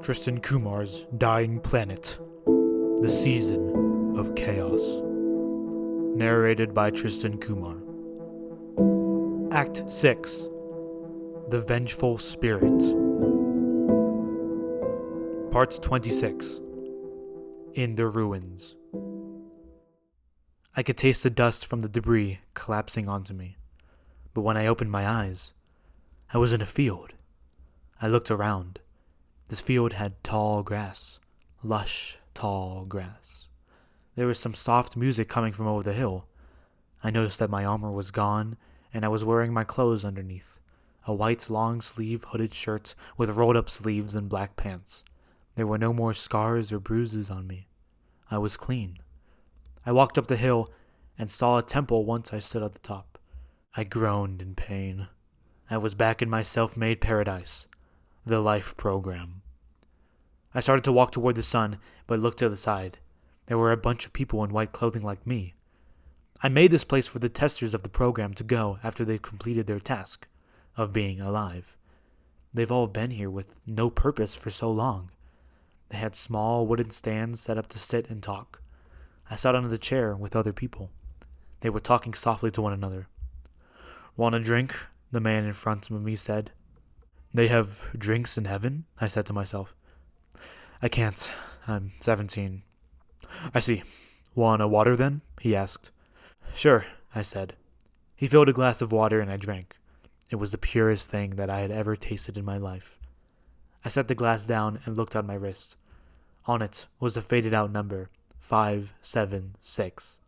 Tristan Kumar's Dying Planet, The Season of Chaos. Narrated by Tristan Kumar. Act 6. The Vengeful Spirit. Part 26. In the Ruins. I could taste the dust from the debris collapsing onto me, but when I opened my eyes, I was in a field. I looked around. This field had tall grass, lush, tall grass. There was some soft music coming from over the hill. I noticed that my armor was gone, and I was wearing my clothes underneath, a white long-sleeve hooded shirt with rolled-up sleeves and black pants. There were no more scars or bruises on me. I was clean. I walked up the hill and saw a temple once I stood at the top. I groaned in pain. I was back in my self-made paradise, the life program. I started to walk toward the sun, but looked to the side. There were a bunch of people in white clothing like me. I made this place for the testers of the program to go after they've completed their task of being alive. They've all been here with no purpose for so long. They had small wooden stands set up to sit and talk. I sat on the chair with other people. They were talking softly to one another. "Want a drink?" the man in front of me said. "They have drinks in heaven?" I said to myself. "I can't. I'm 17. "I see. Want a water then?" he asked. "Sure," I said. He filled a glass of water and I drank. It was the purest thing that I had ever tasted in my life. I set the glass down and looked at my wrist. On it was a faded-out number, 576.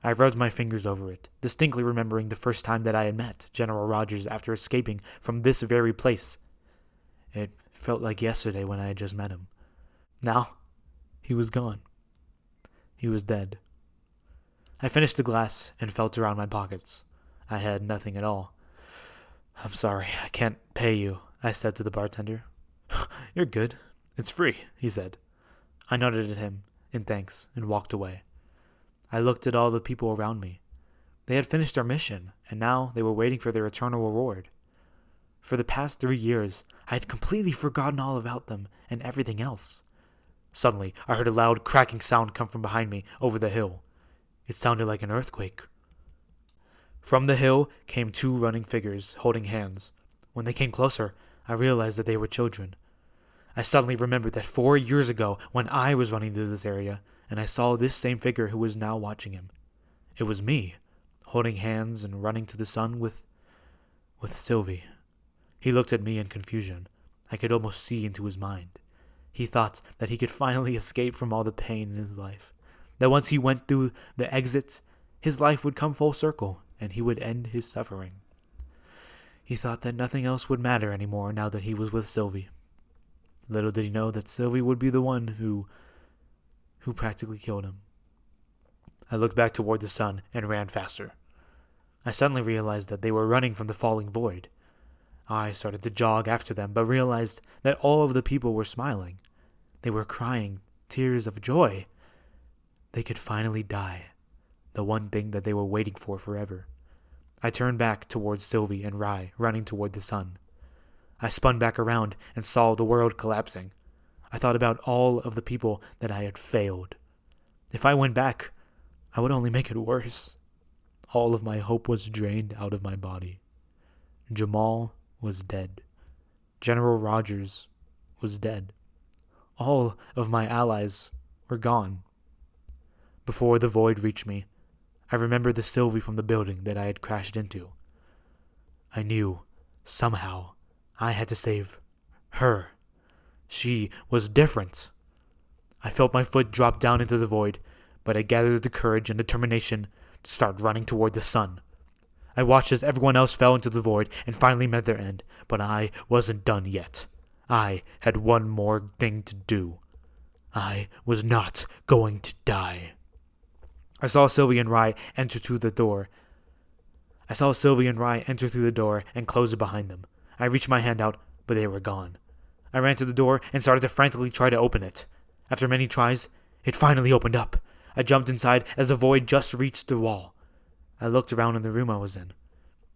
I rubbed my fingers over it, distinctly remembering the first time that I had met General Rogers after escaping from this very place. It felt like yesterday when I had just met him. Now, he was gone. He was dead. I finished the glass and felt around my pockets. I had nothing at all. "I'm sorry, I can't pay you," I said to the bartender. "You're good. It's free," he said. I nodded at him in thanks and walked away. I looked at all the people around me. They had finished their mission, and now they were waiting for their eternal reward. For the past 3 years, I had completely forgotten all about them and everything else. Suddenly, I heard a loud cracking sound come from behind me over the hill. It sounded like an earthquake. From the hill came 2 running figures holding hands. When they came closer, I realized that they were children. I suddenly remembered that 4 years ago, when I was running through this area, and I saw this same figure who was now watching him. It was me, holding hands and running to the sun with Sylvie. He looked at me in confusion. I could almost see into his mind. He thought that he could finally escape from all the pain in his life. That once he went through the exit, his life would come full circle, and he would end his suffering. He thought that nothing else would matter anymore now that he was with Sylvie. Little did he know that Sylvie would be the one who practically killed him. I looked back toward the sun and ran faster. I suddenly realized that they were running from the falling void. I started to jog after them, but realized that all of the people were smiling. They were crying tears of joy. They could finally die, the one thing that they were waiting for forever. I turned back towards Sylvie and Rai running toward the sun. I spun back around and saw the world collapsing. I thought about all of the people that I had failed. If I went back, I would only make it worse. All of my hope was drained out of my body. Jamal was dead. General Rogers was dead. All of my allies were gone. Before the void reached me, I remembered the Sylvie from the building that I had crashed into. I knew, somehow, I had to save her. She was different. I felt my foot drop down into the void, but I gathered the courage and determination to start running toward the sun. I watched as everyone else fell into the void and finally met their end, but I wasn't done yet. I had one more thing to do. I was not going to die. I saw Sylvie and Rai enter through the door. And close it behind them. I reached my hand out, but they were gone. I ran to the door and started to frantically try to open it. After many tries, it finally opened up. I jumped inside as the void just reached the wall. I looked around in the room I was in.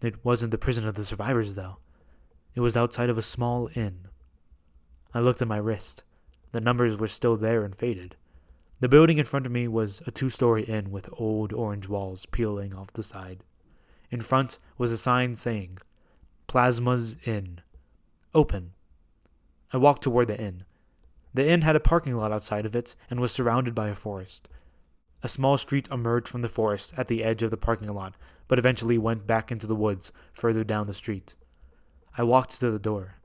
It wasn't the prison of the survivors, though. It was outside of a small inn. I looked at my wrist. The numbers were still there and faded. The building in front of me was a 2-story inn with old orange walls peeling off the side. In front was a sign saying, Plasma's Inn. Open. I walked toward the inn. The inn had a parking lot outside of it and was surrounded by a forest. A small street emerged from the forest at the edge of the parking lot, but eventually went back into the woods further down the street. I walked to the door.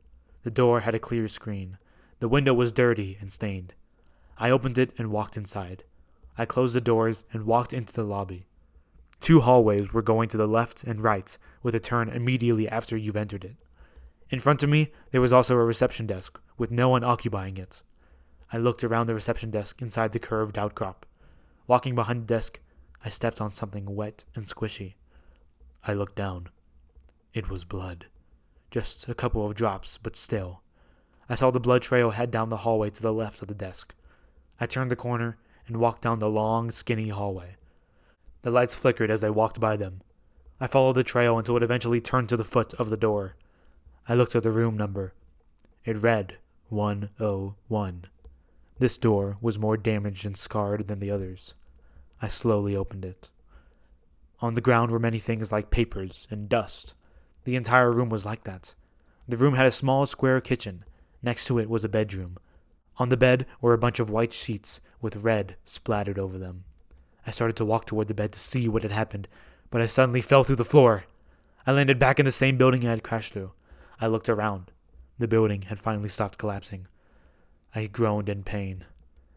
The door had a clear screen. The window was dirty and stained. I opened it and walked inside. I closed the doors and walked into the lobby. 2 hallways were going to the left and right, with a turn immediately after you've entered it. In front of me, there was also a reception desk, with no one occupying it. I looked around the reception desk inside the curved outcrop. Walking behind the desk, I stepped on something wet and squishy. I looked down. It was blood. Just a couple of drops, but still. I saw the blood trail head down the hallway to the left of the desk. I turned the corner and walked down the long, skinny hallway. The lights flickered as I walked by them. I followed the trail until it eventually turned to the foot of the door. I looked at the room number. It read 101. This door was more damaged and scarred than the others. I slowly opened it. On the ground were many things like papers and dust. The entire room was like that. The room had a small square kitchen. Next to it was a bedroom. On the bed were a bunch of white sheets with red splattered over them. I started to walk toward the bed to see what had happened, but I suddenly fell through the floor. I landed back in the same building I had crashed through. I looked around. The building had finally stopped collapsing. I groaned in pain.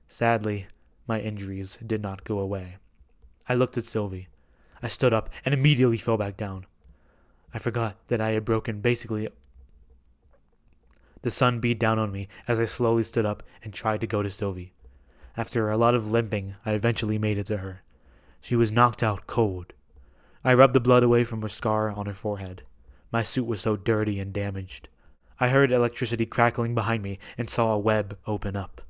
Sadly, my injuries did not go away. I looked at Sylvie. I stood up and immediately fell back down. I forgot that I had broken basically. The sun beat down on me as I slowly stood up and tried to go to Sylvie. After a lot of limping, I eventually made it to her. She was knocked out cold. I rubbed the blood away from her scar on her forehead. My suit was so dirty and damaged. I heard electricity crackling behind me and saw a web open up.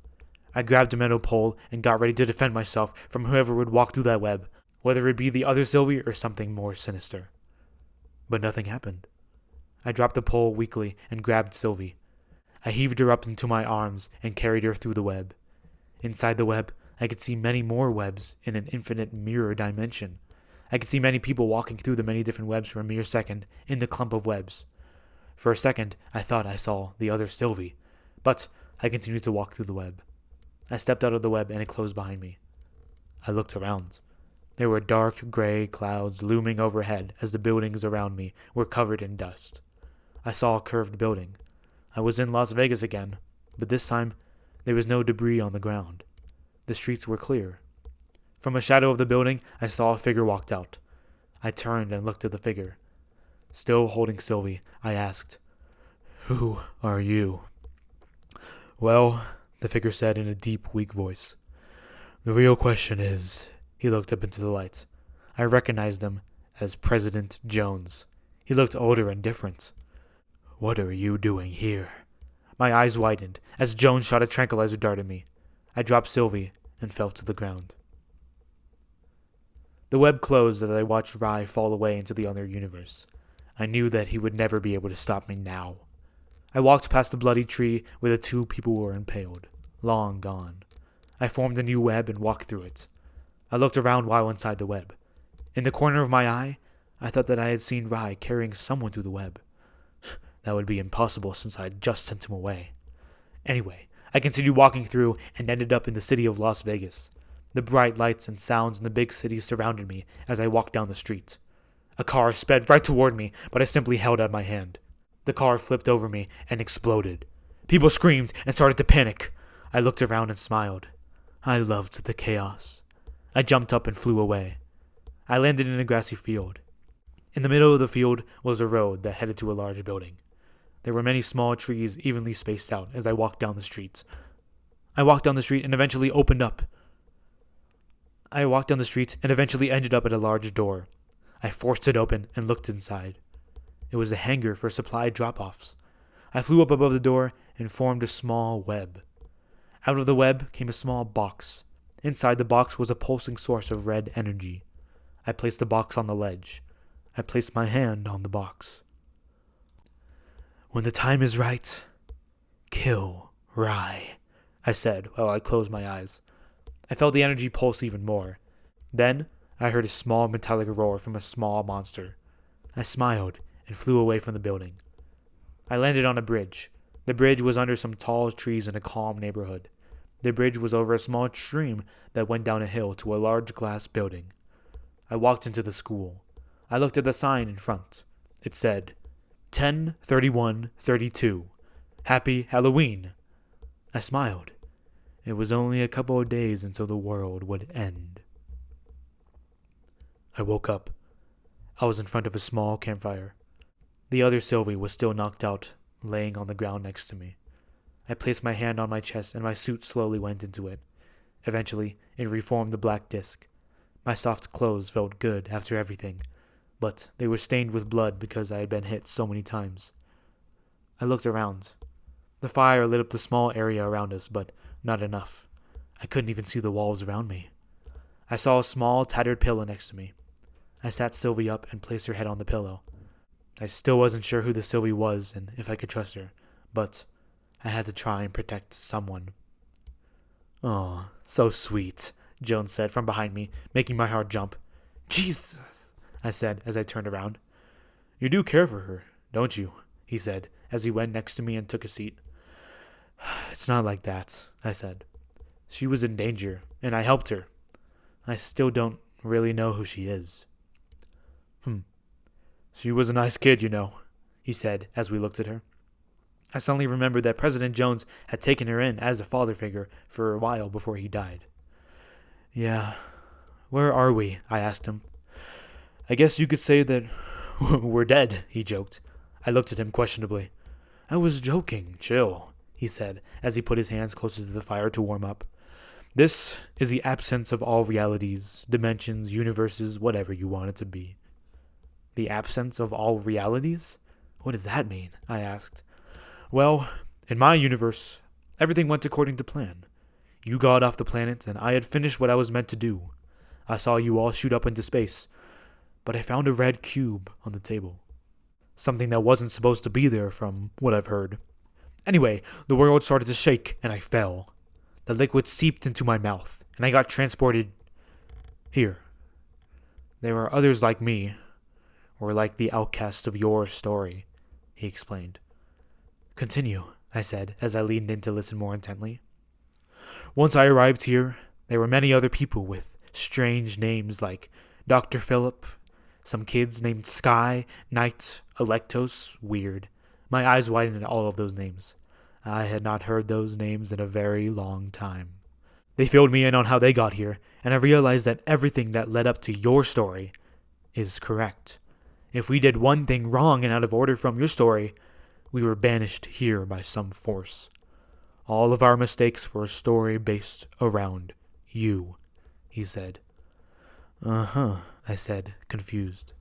I grabbed a metal pole and got ready to defend myself from whoever would walk through that web, whether it be the other Sylvie or something more sinister. But nothing happened. I dropped the pole weakly and grabbed Sylvie. I heaved her up into my arms and carried her through the web. Inside the web, I could see many more webs in an infinite mirror dimension. I could see many people walking through the many different webs for a mere second in the clump of webs. For a second, I thought I saw the other Sylvie, but I continued to walk through the web. I stepped out of the web and it closed behind me. I looked around. There were dark gray clouds looming overhead as the buildings around me were covered in dust. I saw a curved building. I was in Las Vegas again, but this time there was no debris on the ground. The streets were clear. From a shadow of the building, I saw a figure walked out. I turned and looked at the figure. Still holding Sylvie, I asked, "Who are you?" "Well," the figure said in a deep, weak voice, "the real question is..." He looked up into the light. I recognized him as President Jones. He looked older and different. "What are you doing here?" My eyes widened as Jones shot a tranquilizer dart at me. I dropped Sylvie and fell to the ground. The web closed as I watched Rai fall away into the other universe. I knew that he would never be able to stop me now. I walked past the bloody tree where the 2 people were impaled, long gone. I formed a new web and walked through it. I looked around while inside the web. In the corner of my eye, I thought that I had seen Rai carrying someone through the web. That would be impossible since I had just sent him away. Anyway, I continued walking through and ended up in the city of Las Vegas. The bright lights and sounds in the big city surrounded me as I walked down the street. A car sped right toward me, but I simply held out my hand. The car flipped over me and exploded. People screamed and started to panic. I looked around and smiled. I loved the chaos. I jumped up and flew away. I landed in a grassy field. In the middle of the field was a road that headed to a large building. There were many small trees evenly spaced out as I walked down the street. I walked down the street and eventually ended up at a large door. I forced it open and looked inside. It was a hangar for supply drop-offs. I flew up above the door and formed a small web. Out of the web came a small box. Inside the box was a pulsing source of red energy. I placed the box on the ledge. I placed my hand on the box. "When the time is right, kill Rai," I said while I closed my eyes. I felt the energy pulse even more. Then I heard a small metallic roar from a small monster. I smiled and flew away from the building. I landed on a bridge. The bridge was under some tall trees in a calm neighborhood. The bridge was over a small stream that went down a hill to a large glass building. I walked into the school. I looked at the sign in front. It said, 10/31/32. Happy Halloween. I smiled. It was only a couple of days until the world would end. I woke up. I was in front of a small campfire. The other Sylvie was still knocked out, laying on the ground next to me. I placed my hand on my chest and my suit slowly went into it. Eventually, it reformed the black disc. My soft clothes felt good after everything, but they were stained with blood because I had been hit so many times. I looked around. The fire lit up the small area around us, but not enough. I couldn't even see the walls around me. I saw a small, tattered pillow next to me. I sat Sylvie up and placed her head on the pillow. I still wasn't sure who the Sylvie was and if I could trust her, but I had to try and protect someone. "Oh, so sweet," Jones said from behind me, making my heart jump. "Jesus," I said as I turned around. "You do care for her, don't you?" he said as he went next to me and took a seat. "It's not like that," I said. "She was in danger, and I helped her. I still don't really know who she is." "She was a nice kid, you know," he said as we looked at her. I suddenly remembered that President Jones had taken her in as a father figure for a while before he died. "Yeah, where are we?" I asked him. "I guess you could say that we're dead," he joked. I looked at him questionably. "I was joking, chill," he said as he put his hands closer to the fire to warm up. "This is the absence of all realities, dimensions, universes, whatever you want it to be." "The absence of all realities? What does that mean?" I asked. "Well, in my universe, everything went according to plan. You got off the planet, and I had finished what I was meant to do. I saw you all shoot up into space, but I found a red cube on the table. Something that wasn't supposed to be there from what I've heard. Anyway, the world started to shake, and I fell. The liquid seeped into my mouth, and I got transported here. There are others like me, or like the outcast of your story," he explained. "Continue," I said as I leaned in to listen more intently. "Once I arrived here, there were many other people with strange names like Dr. Philip, some kids named Sky, Knight, Electos, weird. My eyes widened at all of those names. I had not heard those names in a very long time. They filled me in on how they got here, and I realized that everything that led up to your story is correct. If we did one thing wrong and out of order from your story, we were banished here by some force. All of our mistakes for a story based around you," he said. "Uh-huh," I said, confused.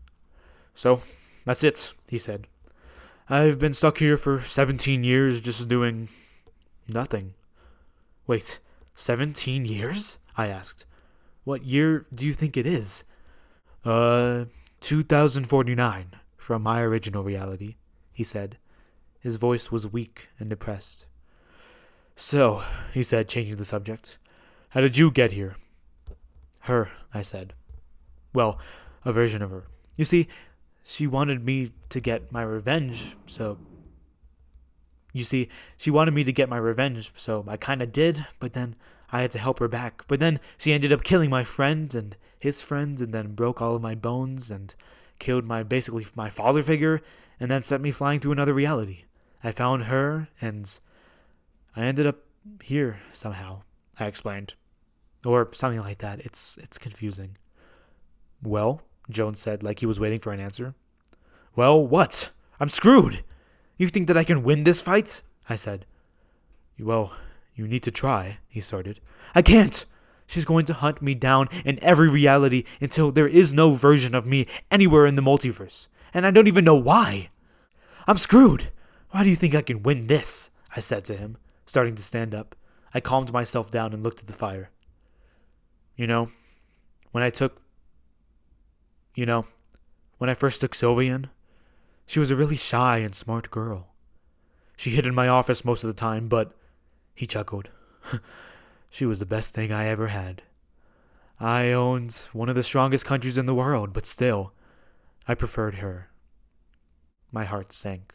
"So, that's it," he said. "I've been stuck here for 17 years just doing nothing." "Wait, 17 years?" I asked. "What year do you think it is?" 2049, from my original reality," he said. His voice was weak and depressed. "So," he said, changing the subject, "how did you get here?" "Her," I said. "Well, a version of her. You see, she wanted me to get my revenge, so I kinda did, but then I had to help her back. But then she ended up killing my friend and his friends, and then broke all of my bones and killed basically my father figure, and then sent me flying through another reality. I found her, and I ended up here somehow," I explained. "Or something like that. It's confusing." "Well," Jones said, like he was waiting for an answer. "Well, what? I'm screwed. You think that I can win this fight?" I said. "Well, you need to try," he started. "I can't. She's going to hunt me down in every reality until there is no version of me anywhere in the multiverse. And I don't even know why. I'm screwed. Why do you think I can win this?" I said to him, starting to stand up. I calmed myself down and looked at the fire. When I first took Sylvie in, she was a really shy and smart girl. She hid in my office most of the time, but," he chuckled, She was the best thing I ever had. I owned one of the strongest countries in the world, but still, I preferred her. My heart sank.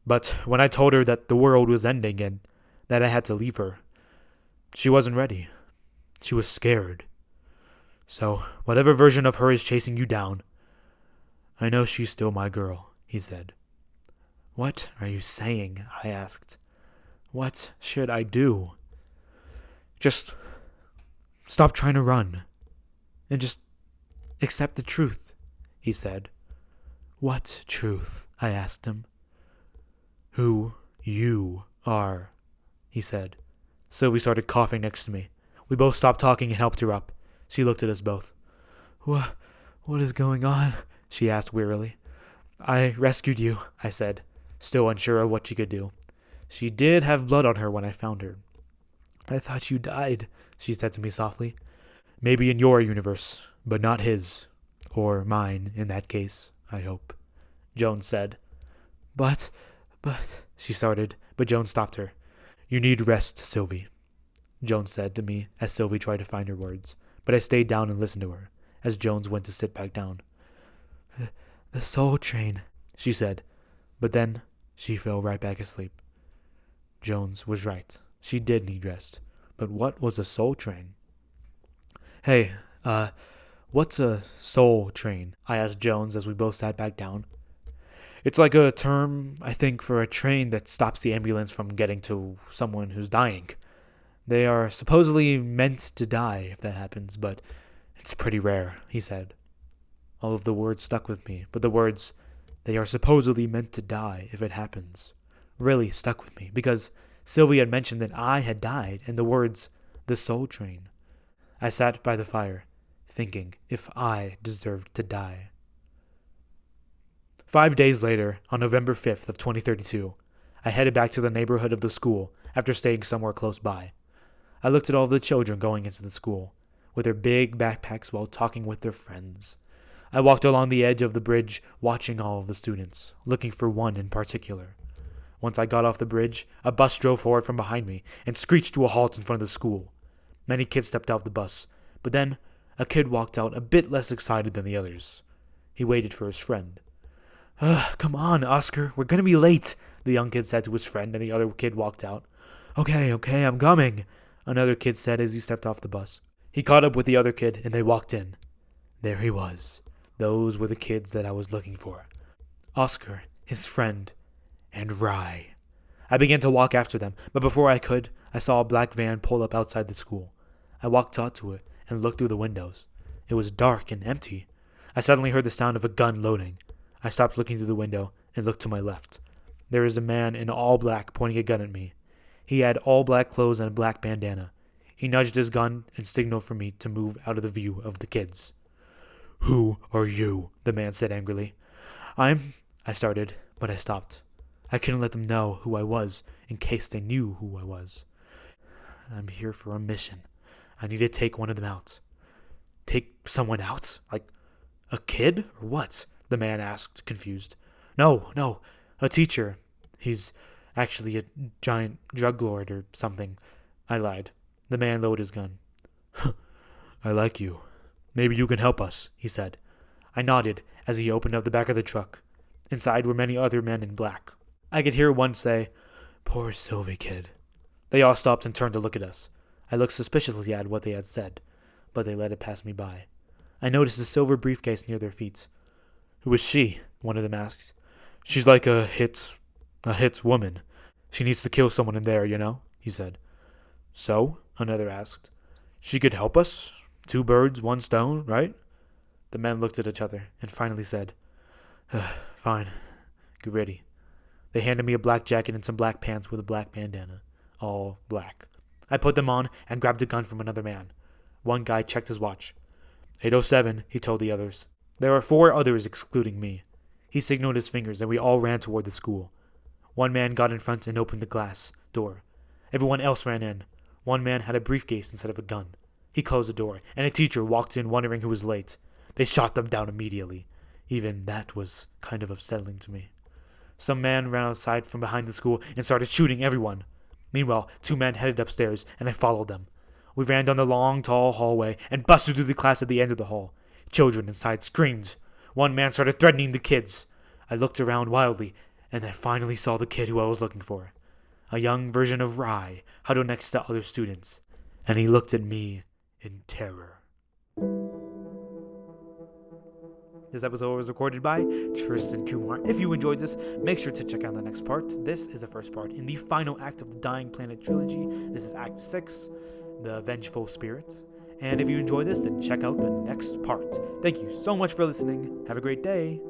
But when I told her that the world was ending and that I had to leave her, she wasn't ready. She was scared. So, whatever version of her is chasing you down, I know she's still my girl, he said. What are you saying? I asked. What should I do? Just stop trying to run and just accept the truth, he said. What truth? I asked him. Who you are, he said. Sylvie started coughing next to me. We both stopped talking and helped her up. She looked at us both. What is going on? She asked wearily. I rescued you, I said, still unsure of what she could do. She did have blood on her when I found her. I thought you died, she said to me softly. Maybe in your universe, but not his. Or mine, in that case, I hope, Jones said. But, she started, but Jones stopped her. You need rest, Sylvie, Jones said to me as Sylvie tried to find her words, but I stayed down and listened to her, as Jones went to sit back down. The soul train, she said, but then she fell right back asleep. Jones was right. She did need rest. But what was a soul train? Hey, what's a soul train? I asked Jones as we both sat back down. It's like a term, I think, for a train that stops the ambulance from getting to someone who's dying. They are supposedly meant to die if that happens, but it's pretty rare, he said. All of the words stuck with me, but the words, they are supposedly meant to die if it happens, really stuck with me, because Sylvie had mentioned that I had died, and the words, the soul train. I sat by the fire, thinking if I deserved to die. 5 days later, on November 5th of 2032, I headed back to the neighborhood of the school after staying somewhere close by. I looked at all the children going into the school, with their big backpacks while talking with their friends. I walked along the edge of the bridge, watching all of the students, looking for one in particular. Once I got off the bridge, a bus drove forward from behind me and screeched to a halt in front of the school. Many kids stepped out of the bus, but then a kid walked out a bit less excited than the others. He waited for his friend. Come on, Oscar, we're gonna be late, the young kid said to his friend, and the other kid walked out. Okay, I'm coming, another kid said as he stepped off the bus. He caught up with the other kid, and they walked in. There he was. Those were the kids that I was looking for. Oscar, his friend, and Rye. I began to walk after them, but before I could, I saw a black van pull up outside the school. I walked out to it and looked through the windows. It was dark and empty. I suddenly heard the sound of a gun loading. I stopped looking through the window and looked to my left. There was a man in all black pointing a gun at me. He had all black clothes and a black bandana. He nudged his gun and signaled for me to move out of the view of the kids. Who are you? The man said angrily. I started, but I stopped. I couldn't let them know who I was in case they knew who I was. I'm here for a mission. I need to take one of them out. Take someone out? Like a kid or what? The man asked, confused. No, a teacher. He's actually a giant drug lord or something. I lied. The man lowered his gun. I like you. Maybe you can help us, he said. I nodded as he opened up the back of the truck. Inside were many other men in black. I could hear one say, Poor Sylvie kid. They all stopped and turned to look at us. I looked suspiciously at what they had said, but they let it pass me by. I noticed a silver briefcase near their feet. Who is she? One of them asked. She's like a hits woman. She needs to kill someone in there, you know, he said. So? Another asked. She could help us? 2 birds, 1 stone, right? The men looked at each other and finally said, Fine, get ready. They handed me a black jacket and some black pants with a black bandana. All black. I put them on and grabbed a gun from another man. One guy checked his watch. 8:07, he told the others. There were 4 others excluding me. He signaled his fingers and we all ran toward the school. One man got in front and opened the glass door. Everyone else ran in. One man had a briefcase instead of a gun. He closed the door, and a teacher walked in wondering who was late. They shot them down immediately. Even that was kind of unsettling to me. Some man ran outside from behind the school and started shooting everyone. Meanwhile, 2 men headed upstairs, and I followed them. We ran down the long, tall hallway and busted through the class at the end of the hall. Children inside screamed. One man started threatening the kids. I looked around wildly, and I finally saw the kid who I was looking for. A young version of Rai, huddled next to other students, and he looked at me in terror. This episode was recorded by Tristan Kumar. If you enjoyed this, make sure to check out the next part. This is the first part in the final act of the Dying Planet trilogy. This is Act 6, The Vengeful Spirit. And if you enjoyed this, then check out the next part. Thank you so much for listening. Have a great day.